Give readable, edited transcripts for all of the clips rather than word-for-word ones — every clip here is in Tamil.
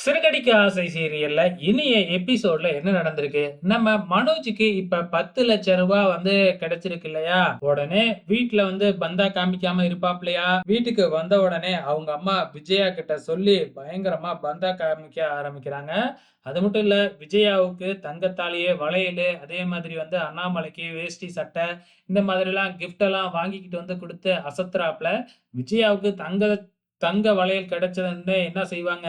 சிறகடிக்க ஆசை சீரியல்ல இனிய எபிசோட்ல என்ன நடந்திருக்கு? நம்ம மனோஜுக்கு இப்ப ரூ. 10,00,000 வந்து கிடைச்சிருக்கு இல்லையா? உடனே வீட்ல வந்து பந்தா காமிக்காம இருப்பாப்லயா? வீட்டுக்கு வந்த உடனே அவங்க அம்மா விஜயா கிட்ட சொல்லி பயங்கரமா பந்தா காமிக்க ஆரம்பிக்கிறாங்க. அது மட்டும் இல்ல, விஜயாவுக்கு தங்கத்தாலேயே வளையலு, அதே மாதிரி வந்து அண்ணாமலைக்கு வேஷ்டி, சட்டை இந்த மாதிரிலாம் கிஃப்ட் எல்லாம் வாங்கிக்கிட்டு வந்து குடுத்து அசத்துறாப்ல. விஜயாவுக்கு தங்க வளையல் கிடைச்சதுன்னு என்ன செய்வாங்க?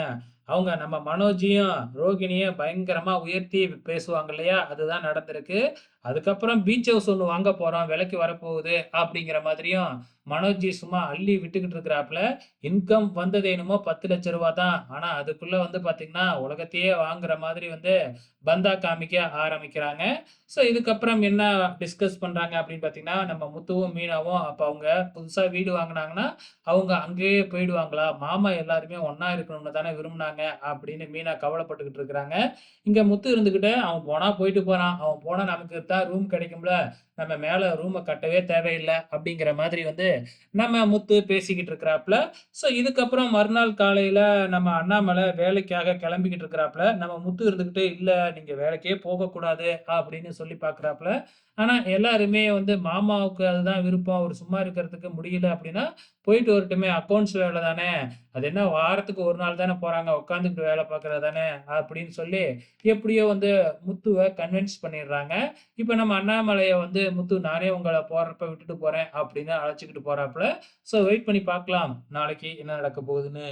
அவங்க நம்ம மனோஜையும், ரோகிணியும் பயங்கரமா உயர்த்தி பேசுவாங்க இல்லையா? அதுதான் நடந்திருக்கு. அதுக்கப்புறம் பீச் ஹவுஸ் ஒண்ணு வாங்க போறோம். விலைக்கு வரப்போகுது அப்படிங்கிற மாதிரியும் மனோஜ் சும்மா அள்ளி விட்டுக்கிட்டு இருக்கிறாப்ல. இன்கம் வந்தது என்னமோ ரூ. 10,00,000 தான். ஆனா அதுக்குள்ள வந்து பார்த்தீங்கன்னா, உலகத்தையே வாங்குற மாதிரி வந்து பந்தா காமிக்க ஆரம்பிக்கிறாங்க. ஸோ இதுக்கப்புறம் என்ன டிஸ்கஸ் பண்றாங்க அப்படின்னு பார்த்தீங்கன்னா, நம்ம முத்துவும், மீனாவும் அப்ப அவங்க புதுசா வீடு வாங்குனாங்கன்னா, அவங்க அங்கேயே போயிடுவாங்களா? மாமா எல்லாருமே ஒண்ணா இருக்கணும்னு தானே விரும்புனாங்க அப்படின்னு மீனா கவலைப்பட்டுக்கிட்டு இருக்கிறாங்க. இங்க முத்து இருந்துகிட்டு, அவன் போனா போயிட்டு போறான். அவன் போனா நமக்கு தான் ரூம் கிடைக்கும்ல. நம்ம மேல ரூம கட்டவே தேவையில்ல. அப்படிங்கிற மாதிரி வந்து நம்ம முத்து பேசிக்கிட்டு இருக்கிறாப்ல. ஸோ இதுக்கப்புறம் மறுநாள் காலையில நம்ம அண்ணாமலை வேலைக்காக கிளம்பிக்கிட்டு இருக்கிறாப்ல. நம்ம முத்து இருந்துகிட்டு, "இல்ல நீங்க வேலைக்கே போகக்கூடாது" அப்படின்னு சொல்லி பார்க்குறாப்ல. ஆனா எல்லாருமே வந்து மாமாவுக்கு அதுதான் விருப்பம். அவரு சும்மா இருக்கிறதுக்கு முடியல அப்படின்னா, "போயிட்டு வரட்டுமே அக்கவுண்ட்ஸ் வேல தானே. அது என்ன வாரத்துக்கு 1 நாள் தானே போறாங்க. உட்காந்துக்கிட்டு வேலை பார்க்குறது தானே" அப்படின்னு சொல்லி எப்படியோ வந்து முத்துவ கன்வின்ஸ் பண்ணிடுறாங்க. இப்ப நம்ம அண்ணாமலைய வந்து, "முத்து நானே உங்கள போறப்ப விட்டுட்டு போறேன்" அப்படின்னு அழைச்சுக்கிட்டு போறாப்ல. ஸோ வெயிட் பண்ணி பார்க்கலாம். நாளைக்கு என்ன நடக்க போகுதுன்னு.